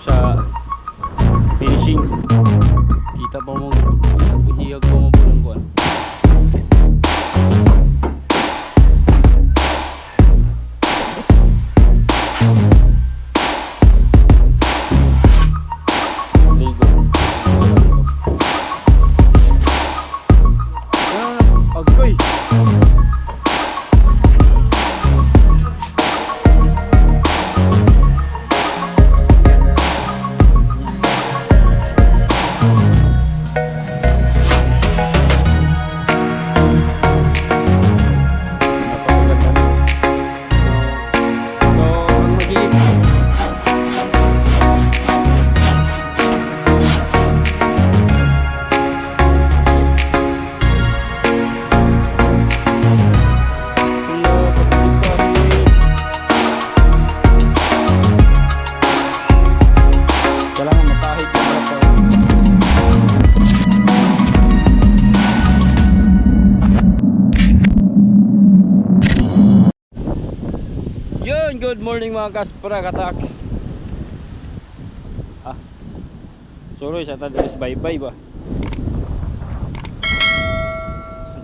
sa finishing. Kita pa mo naghihiyag pa mo po ng kuwan. Agoy. Good morning mga kaspra katak. Sorry sa tadres bye-bye ba.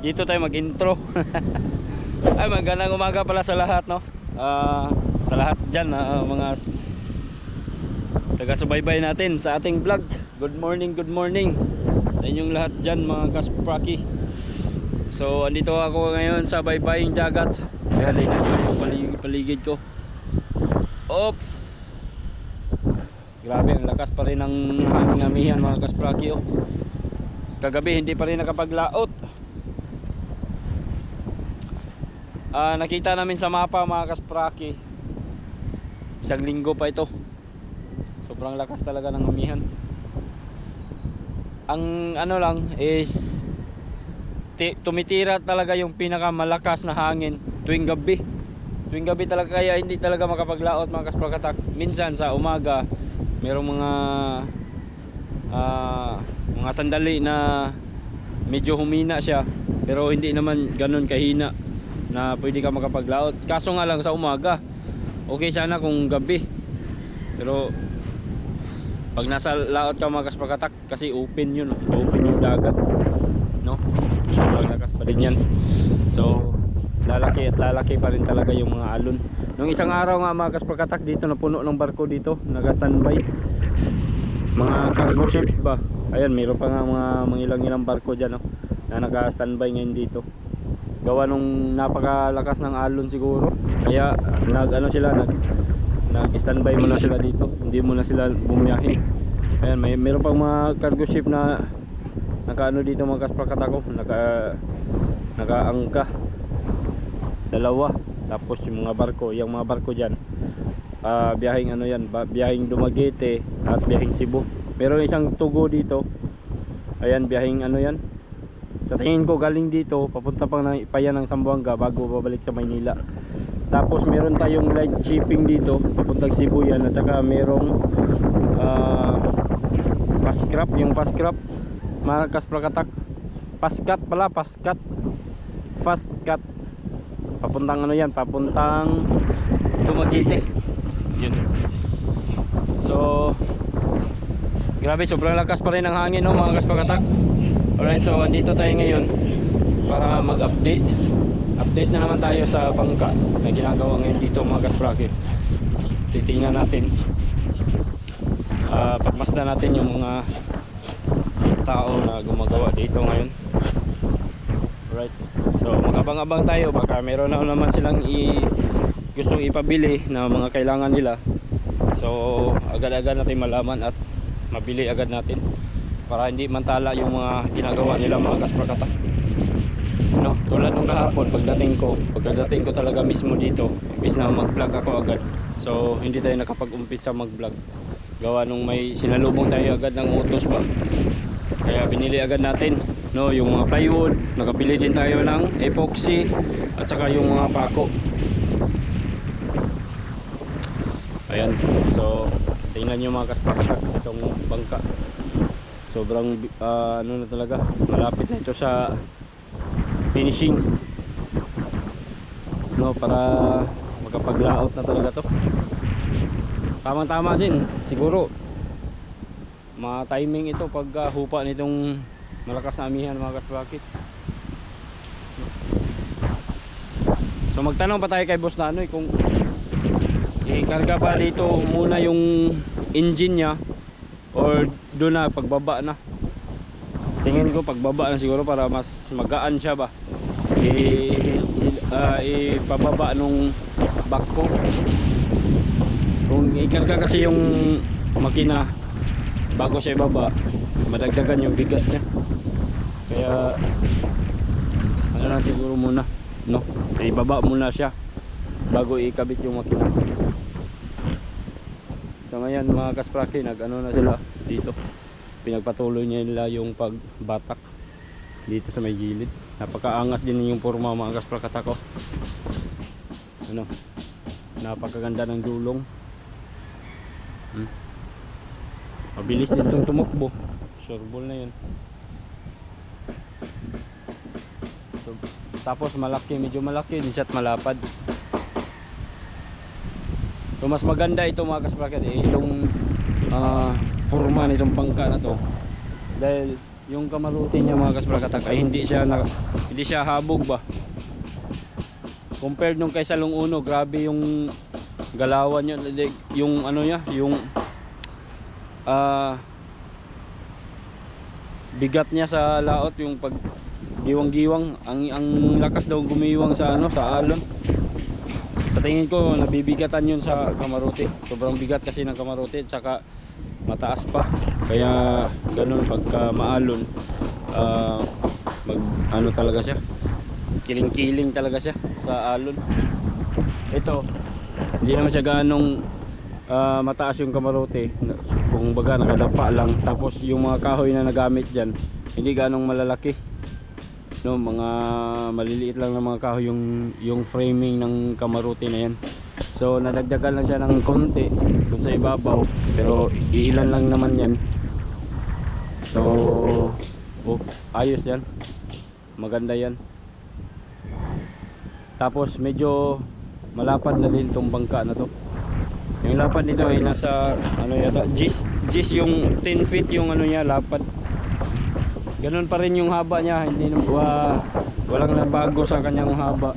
Dito tayo mag-intro. Ay magandang umaga pala sa lahat no. Sa lahat dyan mga taga-subaybay natin sa ating vlog. Good morning sa inyong lahat dyan mga kaspraki. So andito ako ngayon sa baybaying dagat. Kaya yung paligid ko. Oops. Grabe ang lakas pa rin ng hanging amihan mga kaspraki oh. Kagabi hindi pa rin nakapaglaot. Nakita namin sa mapa mga kaspraki, isang linggo pa ito. Sobrang lakas talaga ng amihan. Ang ano lang is tumitira talaga yung pinakamalakas na hangin tuwing gabi. Tuwing gabi talaga, kaya hindi talaga makapaglaot mga kasprakatak. Minsan sa umaga merong mga sandali na medyo humina siya, pero hindi naman ganun kahina na pwede ka makapaglaot. Kaso nga lang sa umaga okay sana kung gabi, pero pag nasa laot ka mga kasprakatak, kasi open yun, open yung dagat no, sobrang lakas pa rin yan. So lalaki at lalaki pa rin talaga yung mga alon. Nung isang araw nga mga kasprakatak, dito napuno ng barko dito, nag-standby mga cargo ship ba. Ayan, mayroon pa nga mga ilang barko dyan no, na nag-standby ngayon dito. Gawa nung napakalakas ng alon siguro, kaya nag-standby muna sila dito, hindi muna sila bumiyahe. Ayan, mayroon pang mga cargo ship na nakaano dito mga kasprakatak ko, nakaangka dalawa. Tapos yung mga barko dyan, biyaheng ano yan, biyaheng Dumaguete at biyaheng Cebu. Pero isang tugo dito, ayan, biyaheng ano yan, sa tingin ko galing dito papunta pa yan ng Zamboanga bago babalik sa Maynila. Tapos meron tayong light shipping dito papuntang Cebu yan, at saka merong pascrap, yung pascrap mga kasprakatak, pascat papuntang ano yan, papuntang Dumaguete yun. So grabe, sobrang lakas pa rin ng hangin no mga kasprakatak. Alright, so andito tayo ngayon para mag-update na naman tayo sa bangka na ginagawa ngayon dito mga kaspraki. Titingnan natin, pagmasdan natin yung mga tao na gumagawa dito ngayon. Alright, so magabang-abang tayo, baka meron na naman silang gustong ipabili na mga kailangan nila. So agad-agad natin malaman at mabili agad natin para hindi mantala yung mga ginagawa nila mga kasprakatak no. Tulad ng kahapon, pagdating ko talaga mismo dito, imbis na mag-vlog ako agad, so hindi tayo nakapag-umpisa mag-vlog gawa nung may sinalubong tayo agad ng utos ba. Kaya binili agad natin no, yung mga plywood, nakabili din tayo ng epoxy at saka yung mga pako. Ayan, so tingnan nyo mga kasprakatak itong bangka. Sobrang ano na talaga, malapit na ito sa finishing no, para makapaglaot na talaga to. Tamang tama din siguro ma-timing ito pag hupa nitong malakas na amihan mga kasbrakit. So magtanong pa tayo kay Boss Nanoy kung ikarga ba dito muna yung engine nya or doon na pagbaba na. Tingin ko pagbaba na siguro para mas magaan siya ba. Ipababa nung backhoe. Kung ikarga kasi yung makina bago siya ibaba, madagdagan yung bigat niya. Kaya ano na siguro muna, no? Ibaba muna siya bago ikabit yung makina. So ngayon mga kaspraki, nag-ano na sila dito. Pinagpatuloy nila yung pagbatak dito sa may gilid. Napakaangas din yung forma mga kasprakat ako. Ano? Napakaganda ng dulong. Mabilis din itong tumakbo. Sureball na yun. So, tapos malaki, medyo malaki din siya at malapad. So mas maganda ito mga kasprakat itong forma nitong bangka na to. Dahil yung kamaruti niya mga kasprakat ay hindi siya habog ba. Compared nung kay Salong Uno, grabe yung galawan niya, yung ano niya, yung bigat niya sa laot, yung pag giwang-giwang, ang lakas daw gumiwang sa ano, sa alon. Sa tingin ko nabibigatan yun sa kamaruti. Sobrang bigat kasi ng kamaruti at saka mataas pa. Kaya ganun pagka maalon, mag ano talaga siya. Kiling-kiling talaga siya sa alon. Ito, hindi naman siya ganong mataas yung kamarote, kung baga nakadapa lang. Tapos yung mga kahoy na nagamit dyan hindi ganong malalaki, no? Mga maliliit lang na mga kahoy yung framing ng kamarote na yan. So nadagdagan lang siya ng konti dun sa ibabaw, pero iilan lang naman yan. So ayos yan, maganda yan. Tapos medyo malapad na din tong bangka na to. Yung lapad nito ay nasa ano yata, gis yung 10 feet yung ano niya, lapad. Ganun pa rin yung haba niya, hindi walang nabago sa kanyang haba.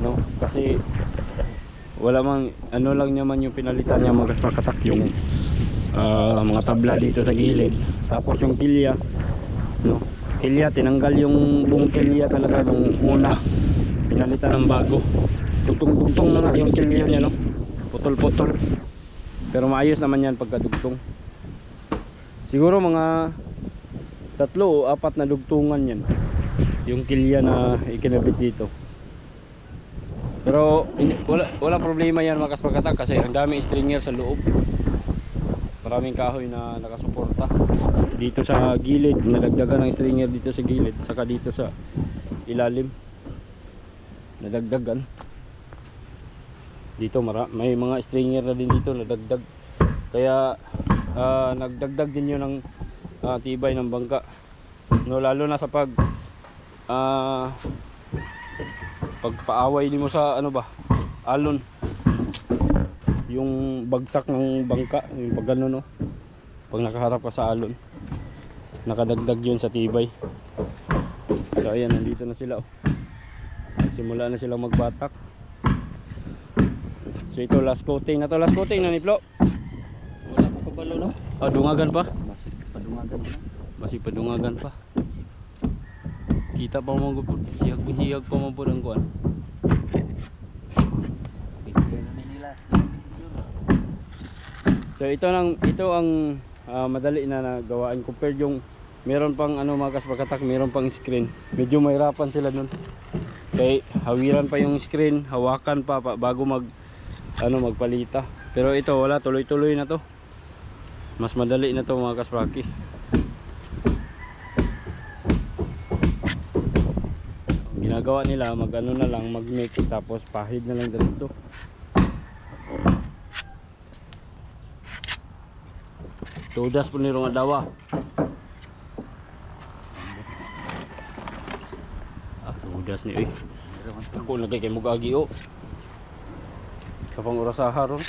No, kasi wala mang ano lang naman yung pinalitan niya mga kasprakatak, yung mga tabla dito sa gilid. Tapos yung kilya, no, kilya tinanggal yung buong kilya talaga nung una. Pinalitan ng bago. Dugtong-dugtong na nga yung kilya niya, no? Putol-putol. Pero maayos naman yan pagkadugtong. Siguro mga 3 o 4 na dugtungan yan yung kilya na ikinabit dito. Pero wala problema yan mga kasprakatak, kasi ang daming stringer sa loob. Maraming kahoy na nakasuporta. Dito sa gilid, nadagdagan ng stringer dito sa gilid, saka dito sa ilalim nadagdagan. Dito may mga stringer na din dito nadagdag. Kaya nagdagdag din yun ng tibay ng bangka, no? Lalo na sa pagpaaway mo sa ano ba, alon, yung bagsak ng bangka, yung pag ano, no, pag nakaharap ka sa alon, nakadagdag yun sa tibay. So ayan, nandito na sila, oh. Simula na silang magbatak. So ito last coating na to, last coating na ni Flo. Wala pa kabalo, no? Dungagan pa? Masig padungagan pa. Masig padungagan pa. Kita pa mo po, siyag pa mo po ng kuan. So ito ang madali na nagawaan compared yung meron pang ano mga kasprakatak, meron pang screen. Medyo mahirapan sila nun. Kaya hawiran pa yung screen, hawakan pa bago magpalita. Pero ito wala, tuloy-tuloy na to. Mas madali na to mga kaspraki. Ginagawa nila mag-ano na lang, mag-mix tapos pahid na lang diretso. Tudas po ni rong adawa. Tudas ni ako lagay kay mugagi, oh. Sa pang orasaha ron.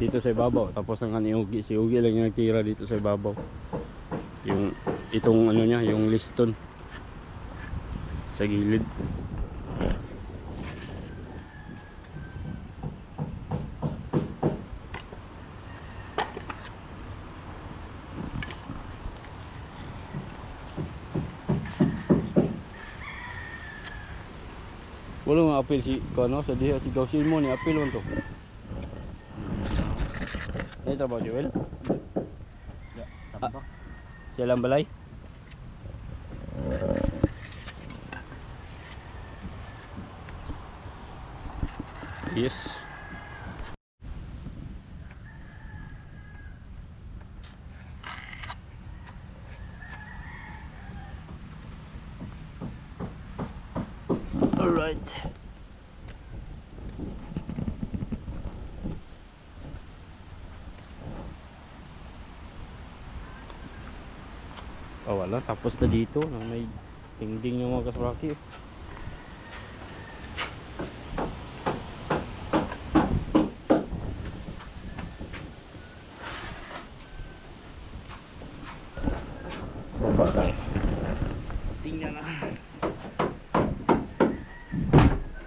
dito sa ibabaw. Tapos ang ni Ugi, si Ugi lang yung nagtira dito sa ibabaw. Yung itong ano niya, yung liston sa gilid. Wala nga apil si kano sa diha si Gausin mo ni apil mo to. Ay trabaho Joel. Ya, tambak. Siya lang balay. Yes. All right. Oh, wala. Tapos na dito. Na may dingding yung mga kaswaki. Baba tayo. Tingnan na.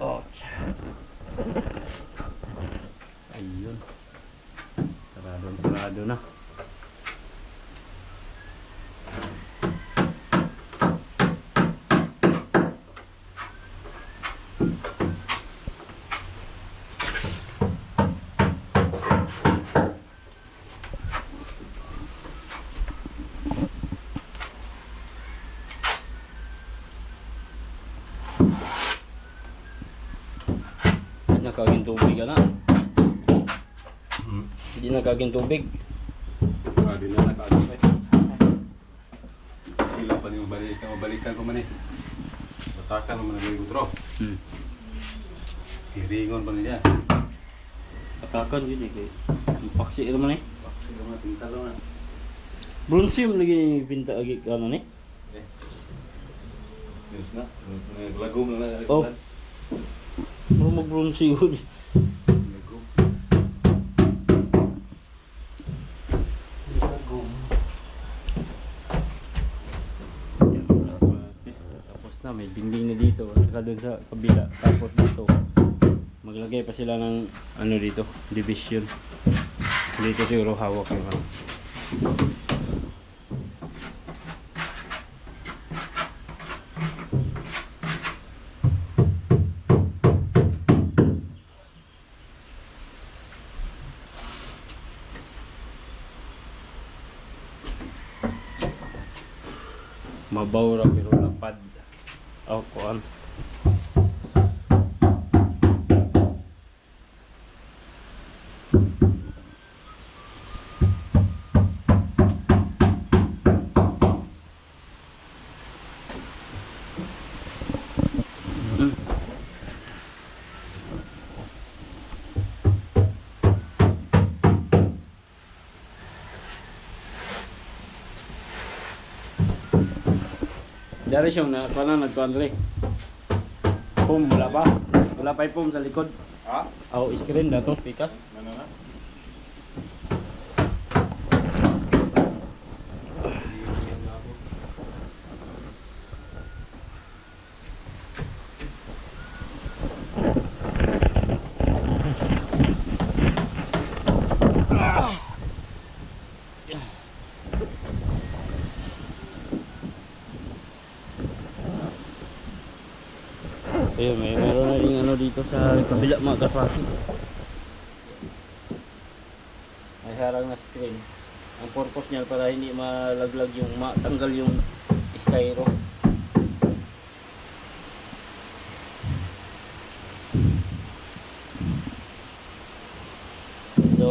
Oh. Ayun. Sarado na. Nakaging tubig ka na. Hindi nakaging tubig. Di na nakaano eh. Ilang pa yung mabalikan ko man eh. Batakan naman ang utro. Hiringon pa niya. Atakan yun eh. Kay paksi naman eh. Paksi naman pintalo na. Bronze yung lagi pinta agi ano ni. Yes na. Lagom na na. Oh. Ano mag-bronze yun? Lagom. Tapos na may dingding na dito at saka dun sa kabila. Tapos dito maglagay pa sila ng ano dito, division. Dito siguro hawak yung ano. Mabaw ra pero lapad. Oh, kuan. Dari siya na kana nagkuanre. Pum wala pa. Wala pa pum sa likod. Ha? Aw screen dato pikas. Ano na? Ayun, meron na rin ano dito sa kabila mga kaswaki. May harang na screen. Ang purpose niya para hindi malaglag yung matanggal yung styro. So,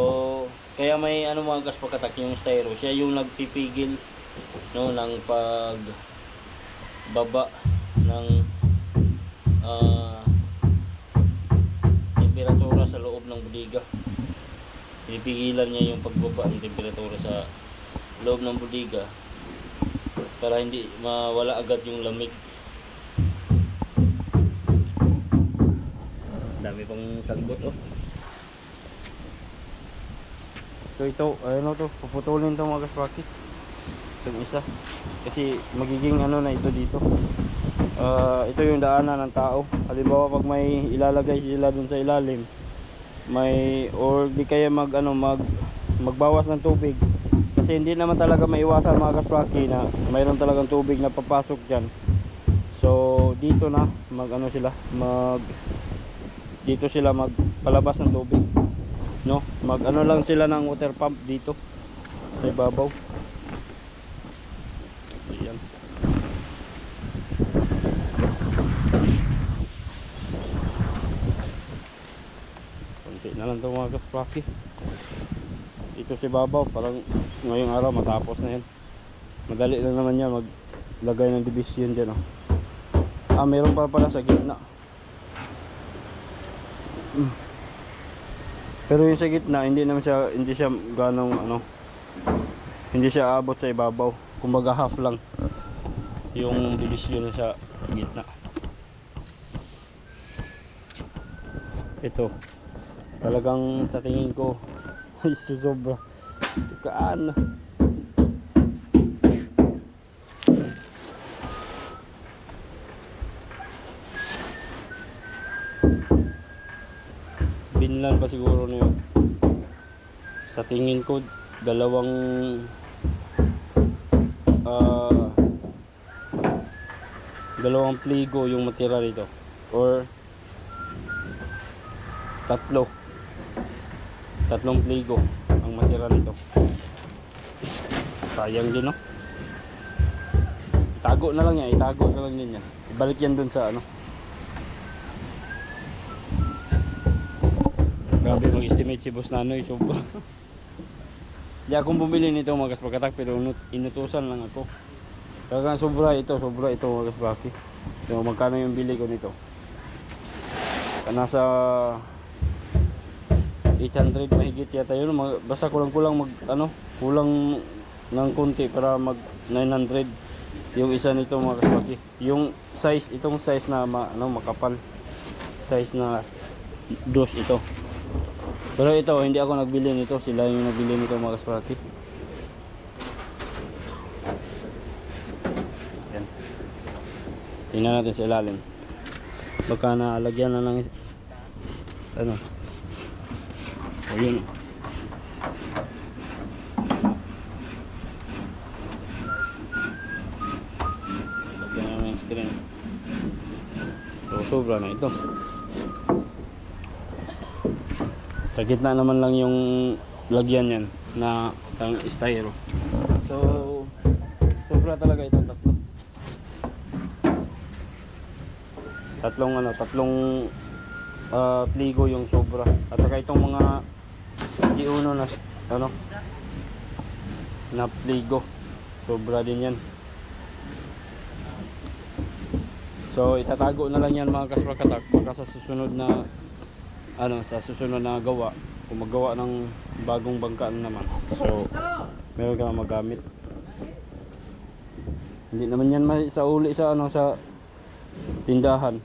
kaya may ano mga kaspakatak yung styro. Siya yung nagpipigil no ng pag baba ng temperatura sa loob ng bodega. Pinipigilan niya yung pagbaba ng temperatura sa loob ng bodega para hindi mawala agad yung lamig. Dami pang sagbot oh. So ito, ano to, puputulin to mga kaswaki. Itong isa. Kasi magiging ano na ito dito. Ito yung daanan ng tao. Halimbawa pag may ilalagay sila dun sa ilalim, may or di kaya magbawas ng tubig. Kasi hindi naman talaga maiwasan mga kaswaki na mayroon talagang tubig na papasok diyan. So dito na dito sila magpalabas ng tubig, no? Lang sila ng water pump dito sa ibabaw. Ayan. Konti na lang ito mga kaswaki. Ito si babaw, parang ngayong araw matapos na yan. Madali lang naman yan maglagay ng division dyan, oh. Meron pa pala sa gitna. Pero yung sa gitna hindi siya ganong hindi siya abot sa ibabaw. Kumbaga half lang yung division sa gitna. Ito talagang sa tingin ko ay susobra. Kaan. Binlan pa siguro na yun. Sa tingin ko dalawang pligo yung matira rito or tatlong pligo ang matira nito. Sayang din, no? Itago na lang din yan. Ibalik yan dun sa ano. Grabe mag-estimate si Boss Nanoy, sobra. Di akong bumili nito mga kasbakatak, pero inutusan lang ako. Talagang sobra ito mga kasbaki. So magkano yung bili ko nito? Nasa 800 mahigit yata yun. Basta kulang kulang ng konti para mag 900 yung isa nito mga kasbaki. Itong size na makapal. Size na dos ito. Pero ito, hindi ako nagbili nito. Sila yung nagbili nito mga kasparati. Yan. Tingnan natin sa ilalim. Baka nalagyan na ng ano. O yun. Lagyan na ng screen. So, sobra na ito. Sa gitna naman lang yung lagyan yan na styro. So sobra talaga itong tatlong pligo yung sobra. At saka itong mga diuno na pligo, sobra din yan. So itatago na lang yan mga kasparkatak. Baka sa susunod na gawa, kung maggawa ng bagong bangka naman, so meron ka magamit. Hindi naman yan sauli sa tindahan.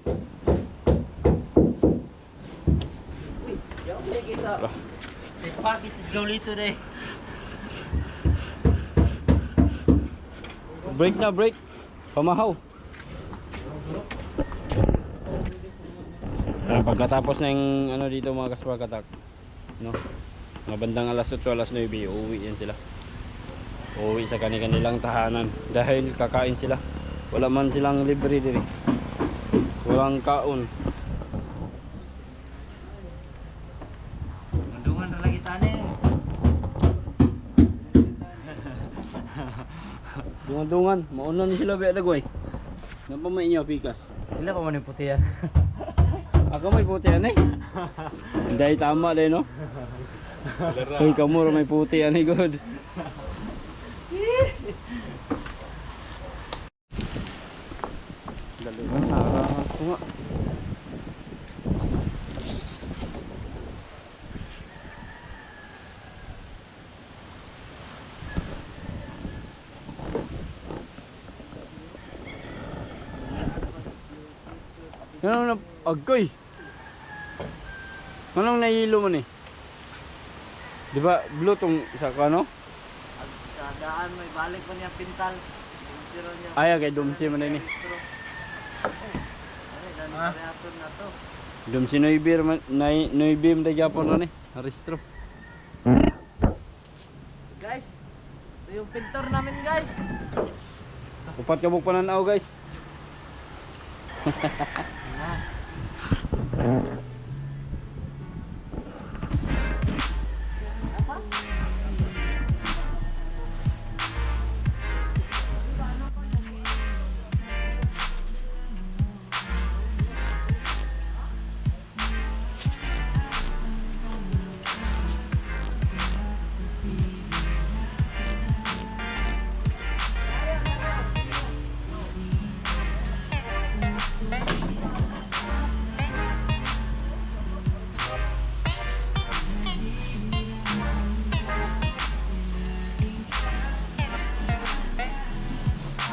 Say pocket is slowly today. Break pamahaw. Pagkatapos na yung dito mga kasparkatak, no? Mga bandang alas 8, alas 9, uuwi yan sila. Uuwi sa kanilang tahanan dahil kakain sila. Wala man silang libre diri. Walang kaon. Mandungan na lagi tani. Dungan, mauna ni sila biya dagoy. Napa may inyo pikas. Sila pa man yung puti yan. Ako may puti yan eh. Dahil tama din, no? Uy, kamuro may puti yan eh, good. Dali na, narahat ko nga. Ganun na, agkoy. Anong nahihilo mo ni? Di ba blue tong isa ka no? Sa daan may balik ko niya pintal. Zero niya. Ay kay Dumsi man ini. Ay, dami reason na to. Dumsi Noybir man Noybim da gyapon ron Aristro. Guys, ito yung pintor namin guys. Upat ka bug pananaw guys.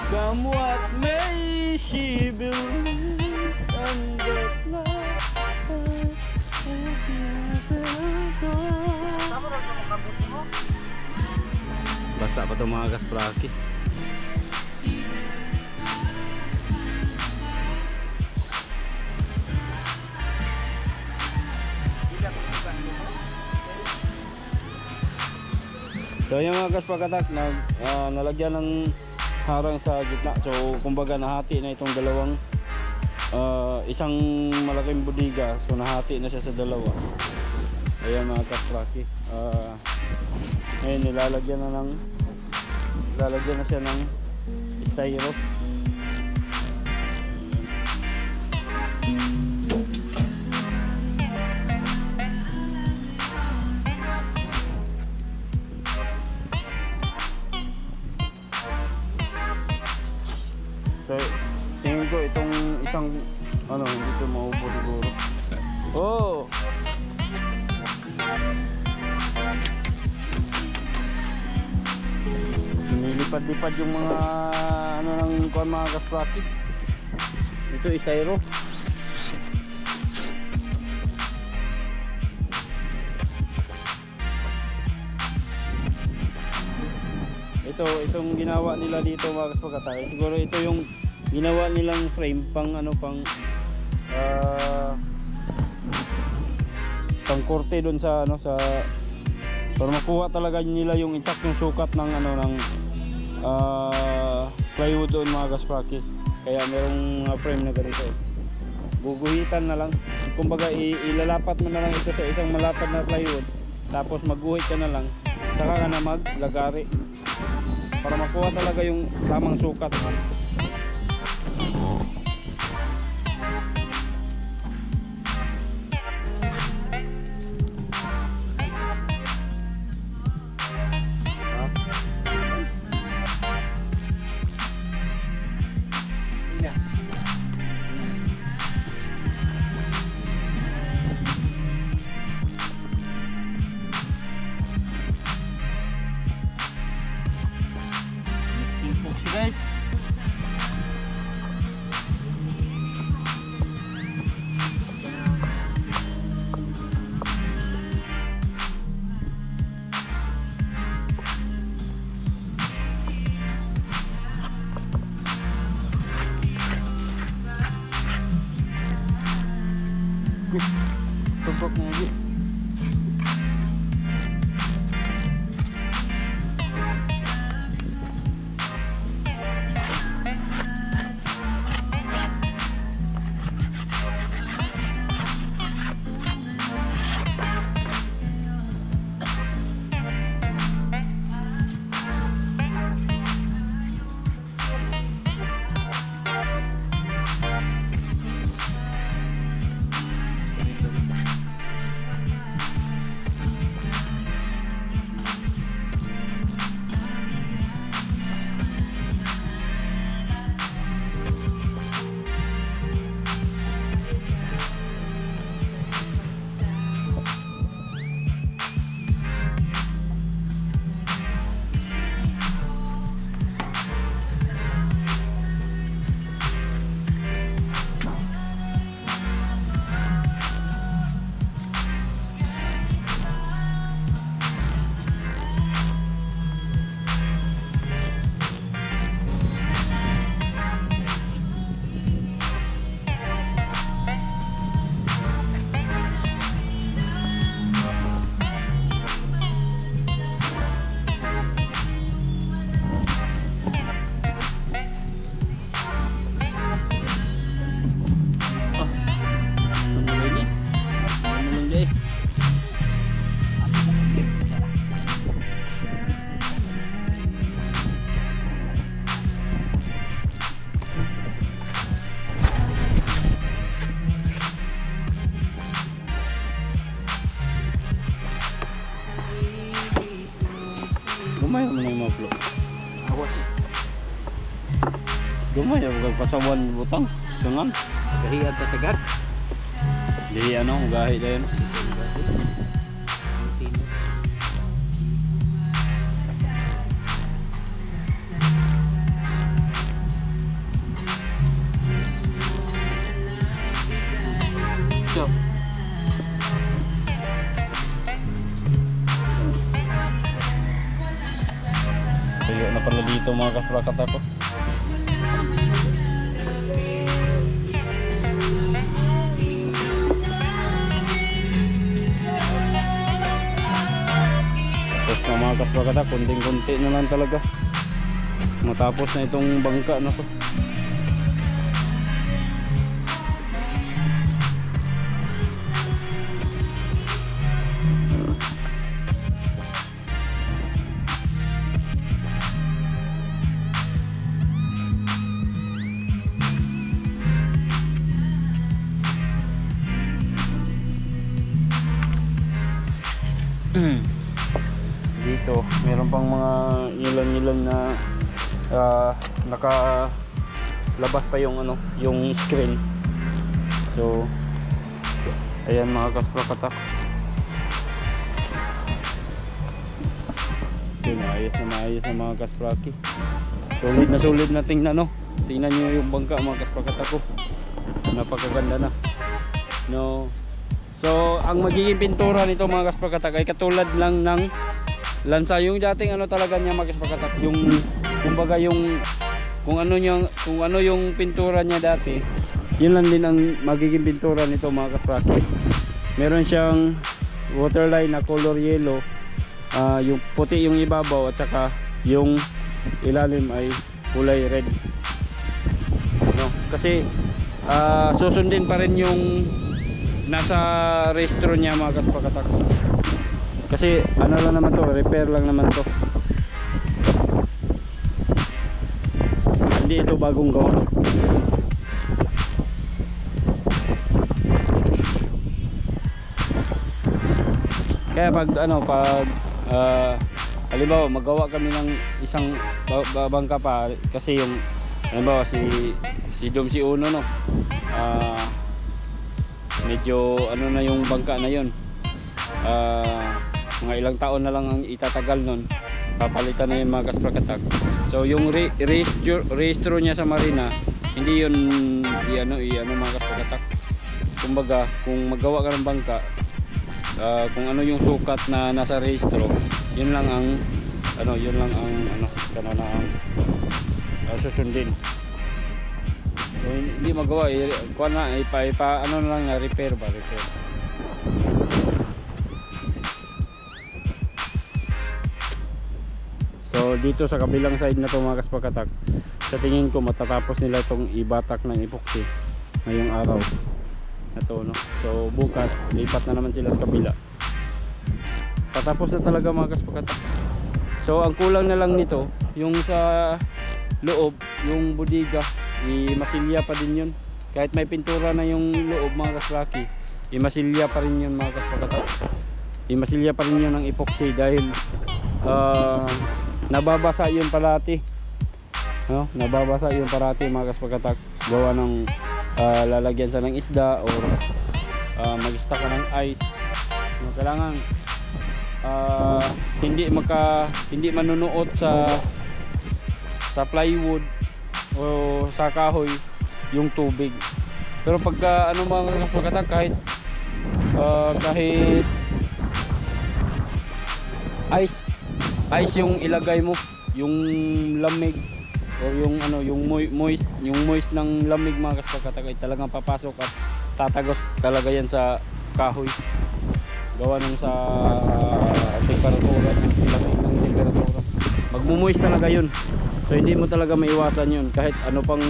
Somewhat may she believe and that love Tama rin mo kabuti mo. basa pa itong mga gaspraki. So yung mga gaspagatak nalagyan ng harang sa gitna. So kumbaga nahati na itong dalawang isang malaking budiga. So nahati na siya sa dalawa. Ayan mga kaspraki. Ngayon nilalagyan na siya ng styro. So, tingin ko itong isang hindi ito maupo siguro. Oh! Nilipad-lipad yung mga ng kuwan mga kaspraki. Ito styro. Itong ginawa nila dito mga kaspagkatay. Siguro ito yung ginawa nilang frame pang pang korte doon sa para makuha talaga nila yung eksaktong sukat ng plywood doon mga kaspakis. Kaya merong frame na ganito. Guguhitan na lang. Kumbaga ilalapat mo na lang ito sa isang malapad na plywood. Tapos magguhit ka na lang. Saka ka na maglagari. Para makuha talaga yung tamang sukat. Guys, tumpok mo lagi. gamay naman yung mga flow. Awas. Gamay yung pasawan butang. Tungan. Kahiyad ka tagad. Di ano, gahi na yun. So, Tayo na pala dito mga kasprakat ako. Tapos na mga kasprakat ako, kunting-kunti na lang talaga. Matapos na itong bangka na to. Dito meron pang mga ilan-ilan na nakalabas pa yung ano, yung screen. So ayan mga kasprakatak. Yun, maayos na mga kaspraki. Solid na tingnan, no? Tingnan nyo yung bangka mga kasprakatak ko. Napakaganda na, no? So ang magiging pintura nito mga kasprakatak ay katulad lang ng lansa. Yung dating ano talaga niya mga kasprakatak, yung kumbaga yung kung ano yung pintura niya dati, yun lang din ang magiging pintura nito mga kaspraki. Meron siyang waterline na color yellow, yung puti yung ibabaw at saka yung ilalim ay kulay red, no? Kasi susundin pa rin yung nasa restro niya mga kasprakatak. Kasi ano lang naman to, repair lang naman to. Hindi ito bagong gawa. Kaya pag halimbawa magawa kami ng isang bangka pa, kasi yung halimbawa si Dom si Uno, no, medyo ano na yung bangka na yun, mga ilang taon na lang ang itatagal nun, papalitan na yun mga kasprakatak. So yung rehistro niya sa marina, hindi yun i-ano mga kasprakatak. Kumbaga kung magawa ka ng bangka, kung ano yung sukat na nasa rehistro, yun lang ang susundin. So, hindi magawa, kuha na, ano na lang, repair. So dito sa kabilang side na to mga kasprakatak, sa tingin ko matatapos nila itong ibatak ng epoxy ngayong araw na to, no? So bukas lipat na naman sila sa kabila, patapos na talaga mga kasprakatak. So ang kulang na lang nito yung sa loob, yung bodega, masilya pa din yun. Kahit may pintura na yung loob mga kaspraki, masilya pa rin yun mga kasprakatak. Masilya pa rin yun ng epoxy dahil nababasa yun parati, no? Nababasa yun parati mga kasprakatak. Gawa ng lalagyan sa ng isda or mag-stack ka ng ice, no? Kailangan hindi manunuot sa plywood o sa kahoy yung tubig. Pero pagka ano mga kasprakatak, kahit ice yung ilagay mo, yung lamig o yung moist ng lamig mga kasprakatak, ay talagang papasok at tatagos talaga yan sa kahoy. Gawa nung sa temperatura, lamig ng temperatura, magmumoist talaga yun. So hindi mo talaga maiwasan yun kahit ano pang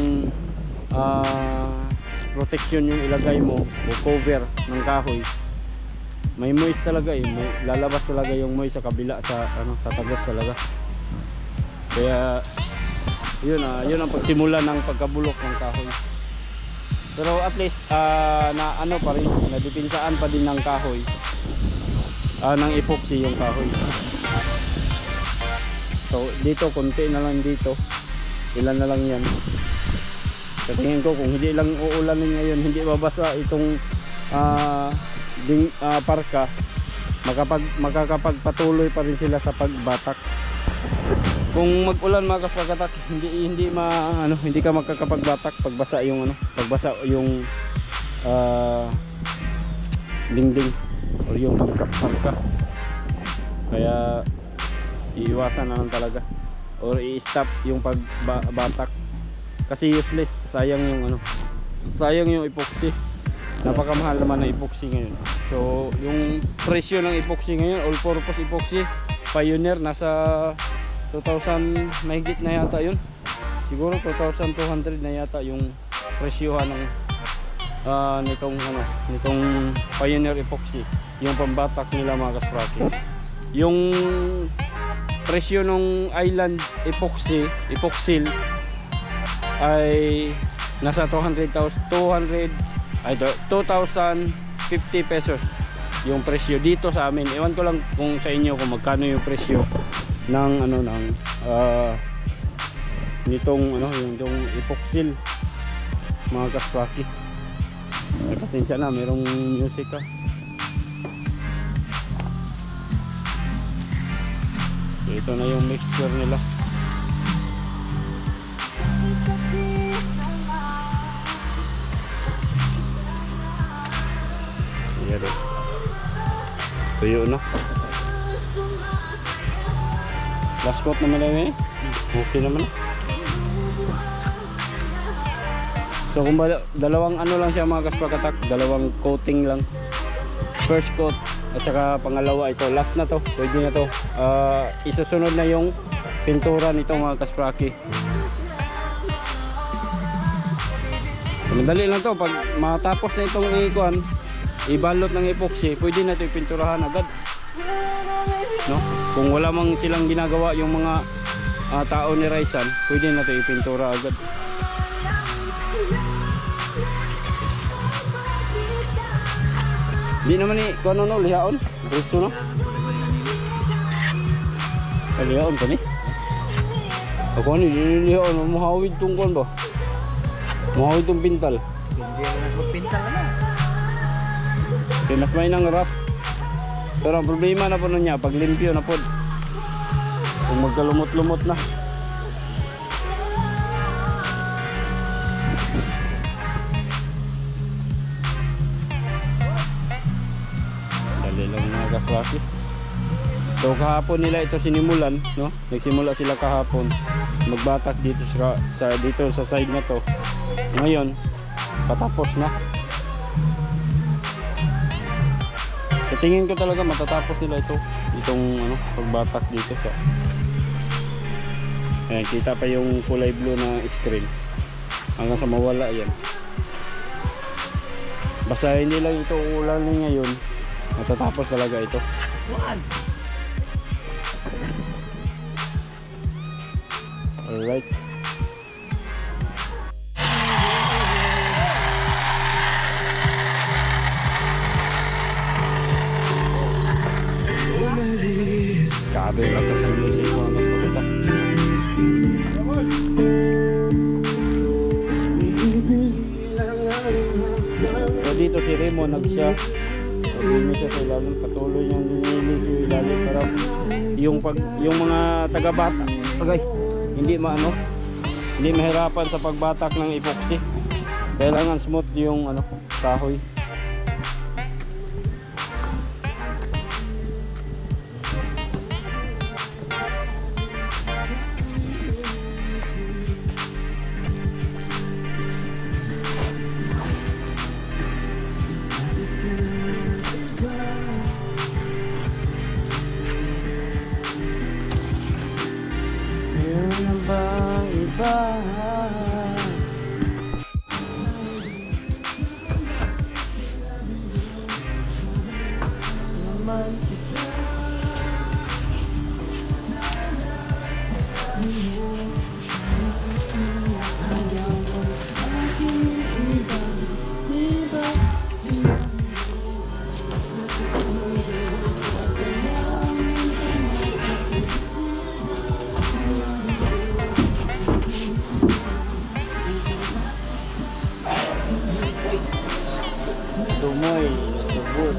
protection yung ilagay mo o cover ng kahoy. May moist talaga, may lalabas talaga yung moist sa kabila, sa tatagos talaga. Kaya yun ang pagsimula ng pagkabulok ng kahoy. Pero at least pa rin, nadipinsaan pa din ng kahoy, ng epoxy yung kahoy. So dito konti na lang dito. Ilan na lang yan. Sa tingin ko kung hindi lang uulanin ngayon, hindi babasa itong parka, makakapagpatuloy pa rin sila sa pagbatak. Kung mag-ulan mga kaspagatak, hindi ka makakapagbatak pagbasa yung dingding o yung parka. Kaya iiwasan na lang talaga or i-stop yung pagbatak kasi useless, sayang yung epoxy. Napakamahal naman ng epoxy ngayon. So yung presyo ng epoxy ngayon, all purpose epoxy Pioneer, nasa 2,000 mahigit na yata yun, siguro 2,200 na yata yung presyohan ng nitong Pioneer epoxy, yung pambatak nila mga kaspraki. Yung presyo ng Island epoxyl ay nasa 2,050 pesos yung presyo dito sa amin. Ewan ko lang kung sa inyo kung magkano yung presyo ng yung epoxyl mga kaspraki. Ay, pasensya na, merong music ka. So, ito na yung mixture nila. Ayan o. Tuyo na. Last coat naman lang eh. Okay naman. So kung dalawang lang siya mga kaspagatak, dalawang coating lang. First coat at saka pangalawa, ito last na to, pwede na to. Isusunod na yung pintura nito mga kaspraki. Madali lang to, pag matapos na itong ibalot ng epoxy, pwede na ito ipinturahan agad, no? Kung wala mang silang ginagawa yung mga tao ni Raisan, pwede na ito ipintura agad. Di naman kung ano lihaon, gusto no? Lihaon pa ni? Ako ni lihaon, mahawid tong kon ba? Mahawid tong pintal. Hindi ako nagpapintal na. Okay, mas may nang rough. Pero ang problema na po niya, pag limpyo na po, kung magkalumot-lumot na. Dali lang mga kaspraki. So kahapon nila ito sinimulan, no? Nagsimula sila kahapon magbatak dito sa side na to. Ngayon patapos na. Sa tingin ko talaga matatapos nila itong pagbatak dito sa. Ayan, kita pa yung kulay blue na screen hanggang sa mawala yan. Basta hindi lang ito ulanin ngayon, matatapos talaga ito. Alright. Sabi lang ka sa music mo ang magpapita. So dito si Remo nagsya. Sabi siya sa ilalim, patuloy niyang dinilis yung ilalim para yung mga taga-bata hindi mahirapan sa pagbatak ng epoxy. Kailangan smooth yung kahoy. Tumoy, subot.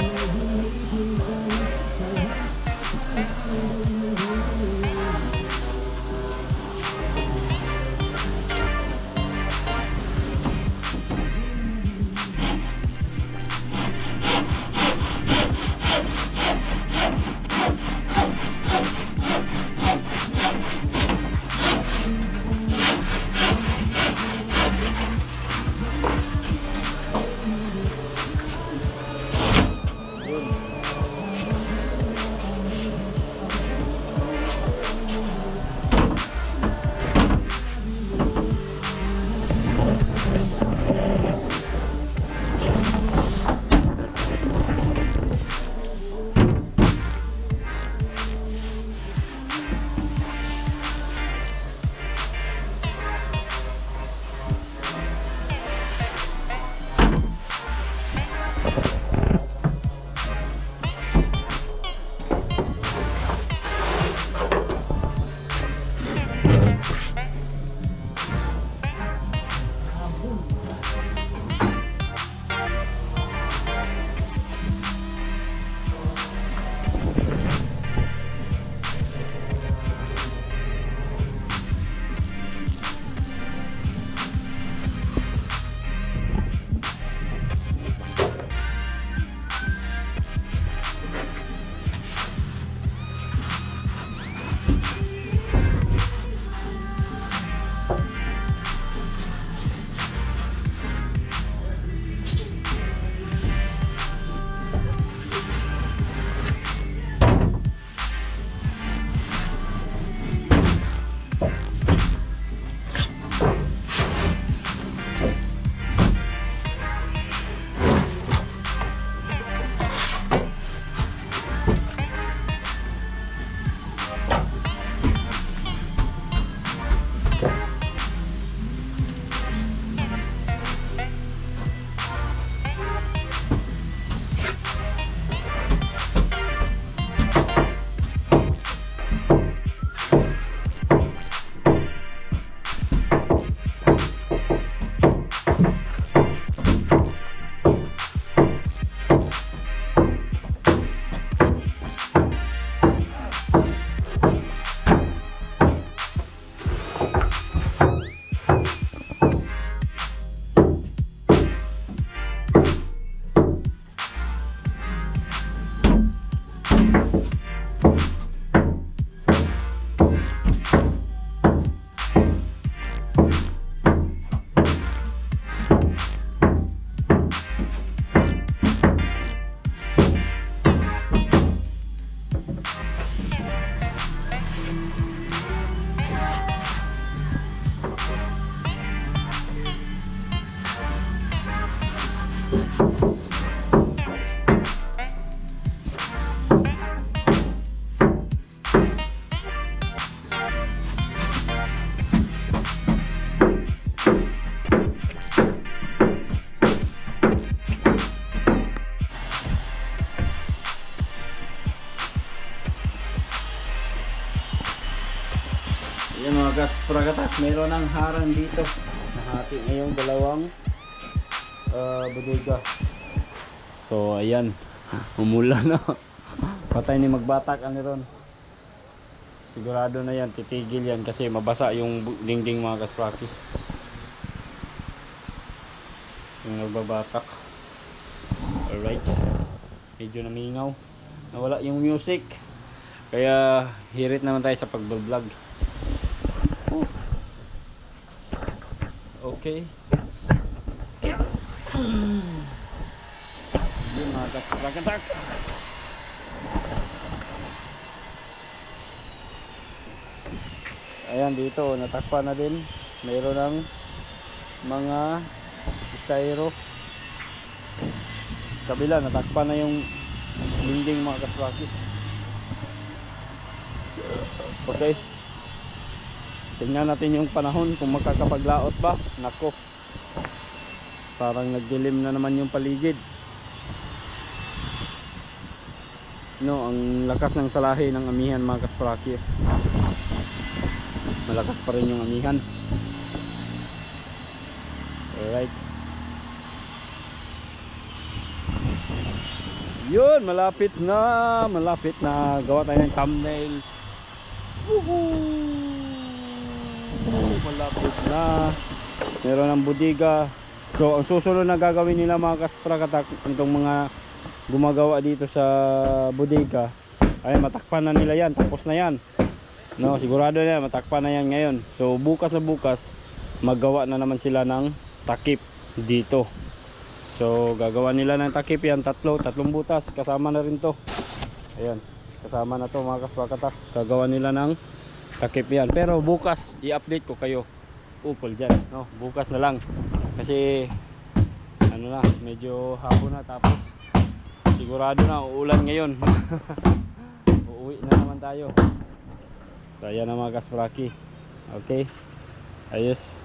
Ayan mga gaspragatas, meron ng harang dito. Nahati ngayong dalawang bodega. So ayan, umula na. Patay ni magbatak ani ron. Sigurado na yan, titigil yan kasi mabasa yung dingding mga gaspraki. Yung nagbabatak. Alright, medyo namingaw. Nawala yung music. Kaya hirit naman tayo sa pag-vlog. Okay. Yun mga gaspragatak. Ayan dito, natakpan na din. Mayroon ng mga styro. Kabila, natakpan na yung dingding mga gaspraki. Okay. Tingnan natin yung panahon kung makakapaglaot ba. Nako. Parang nagdilim na naman yung paligid. No, ang lakas ng salahi ng amihan mga gaspraki. Malakas pa rin yung amihan. Alright. Yun, malapit na. Malapit na. Gawa tayo ng thumbnail. Malapit na. Meron ng bodega. So, ang susunod na gagawin nila mga kasprakatak, itong mga gumagawa dito sa bodega, ay matakpan na nila yan. Tapos na yan. No, sigurado na yan. Matakpan na yan ngayon. So, bukas na bukas, maggawa na naman sila ng takip dito. So, gagawa nila ng takip yan. Tatlong butas. Kasama na rin to. Ayan. Kasama na to mga kasprakatak. Gagawa nila ng takip yan. Pero bukas, i-update ko kayo. Upol dyan. No, bukas na lang. Kasi ano na, medyo hapon na, tapos sigurado na uulan ngayon. Uuwi na naman tayo. So ayan na mga kaspraki. Okay, ayos.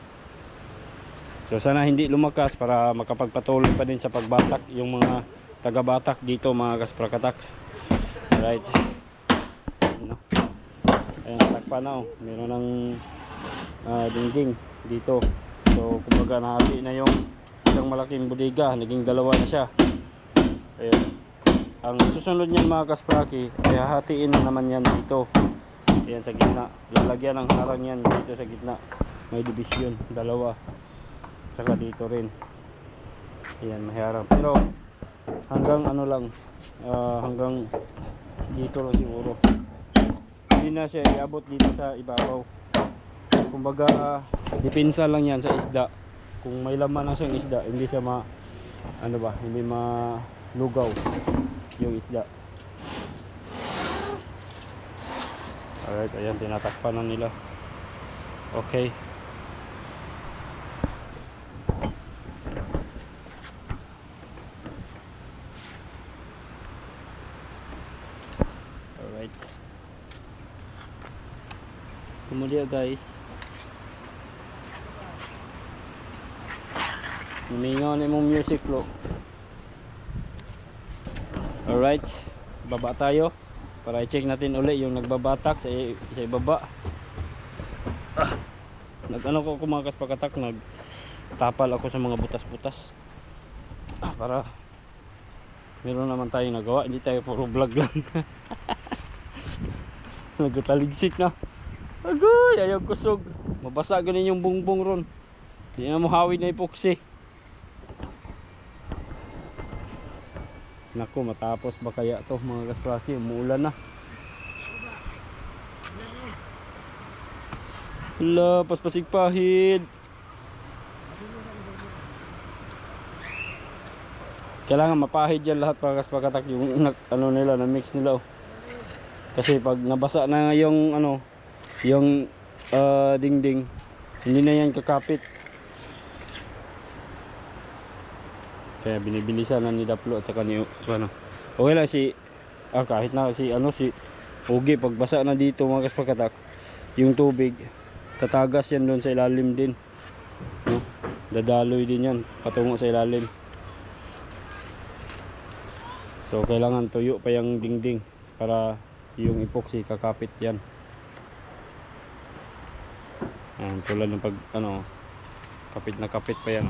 So sana hindi lumakas para makapagpatuloy pa din sa pagbatak yung mga taga-batak dito mga kasprakatak. Alright, ano? Ayan, takpa na oh. Meron ng dingding dito. So kumbaga nahati na yung isang malaking bodega, naging dalawa na siya. Ayan. Ang susunod niyan mga kaspraki, ay hahatiin na naman yan dito. Ayan sa gitna, lalagyan ng harang yan dito sa gitna. May division, dalawa. Tsaka dito rin. Ayan, may harang. Pero hanggang ano lang, hanggang dito lang siguro. Hindi na siya iabot dito sa ibabaw. Kumbaga depensa lang yan sa isda. Kung may laman na siyang isda, hindi siya hindi malugaw yung isda. Alright, ayan, tinatakpan na nila. Okay. Alright. Kemudian guys, humingaw na mong music lo. Alright, baba tayo para i-check natin uli yung nagbabatak sa ibaba. Nag-ano ko mga kasprakatak, nagtapal ako sa mga butas-butas para meron naman tayong nagawa, hindi tayo puro vlog lang. Nagtaligsik na. Agoy, ayaw kusog. Mabasa ganin yung bungbong ron. Hindi na mo hawid na epoxy. Naku, matapos ba kaya to mga kaspraki? Umuulan na. Hala, paspasig pahid. Kailangan mapahid yan lahat mga kasprakatak, yung ano nila, na mix nila oh. Kasi pag nabasa na yung yung dingding, hindi na yan kakapit. Kaya binibilisan na ni Daplo at saka ni okay lang kahit na si Ugi, pagbasa na dito mga kasprakatak, yung tubig tatagas yan doon sa ilalim din, no? Dadaloy din yan patungo sa ilalim. So kailangan tuyo pa yung dingding para yung epoxy kakapit yan. Tulad ng pag kapit na kapit pa yan.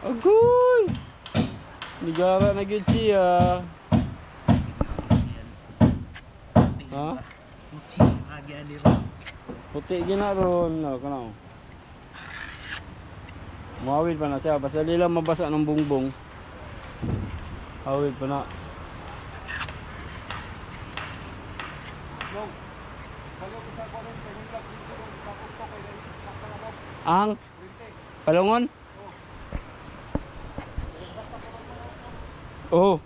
Agoy! Nigara na gid siya. Ha? Puti gina ron. Kanaw. Muawid pa na siya. Basta di lang mabasa ng bungbong. Awid pa na. Ang palungon? Oh.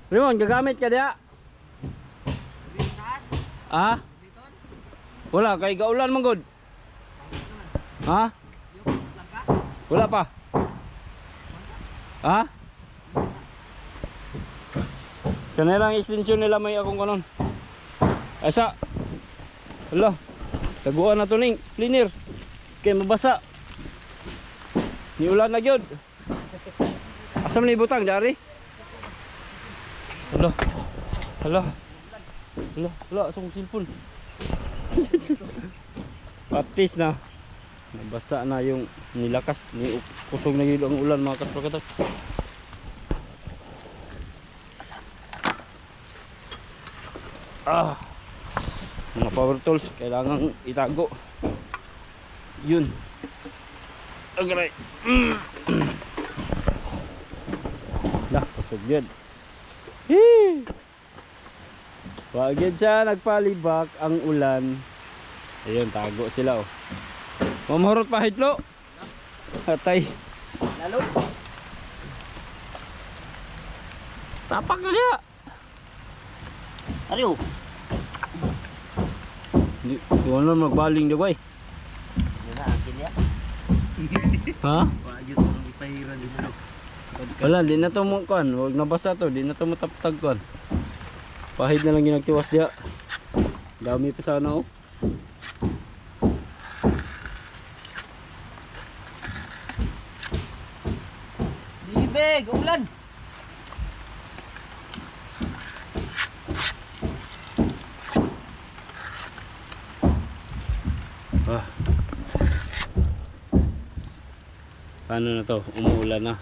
Rimon, gagamit ka diya? Ah? Wala, kay gaulan man gud. Ha? Wala pa. Ha? Kanilang extension nila may akong kanon. Asa? Hala, taguan na to ning cleaner. Kaya mabasa. Ni ulan na gyud. Asam ni butang dari? Hala. Hala. Hala, hala asam cellphone. Patis na. Nabasa na yung nilakas, ni kusog na gyud ang ulan mga kaspakatas. Mga power tools kailangan itago. Yun. Agray. Dah, kusog yun. Wag yun siya nagpalibak ang ulan. Ayun, tago sila oh. Mamahurot pa hitlo. Atay. Lalo. Tapak na siya. Ariyo. Di na magbaling di bay. Yun na, akin niya. Ha? Wajud ang ipahiran din mo. Wala, di na to mo kuan. Huwag nabasa to, di na to mataptag kuan. Pahid na lang ginagtiwas diya. Dami pa sana oh. Bibig, ulan. Paano na to? Umuulan na.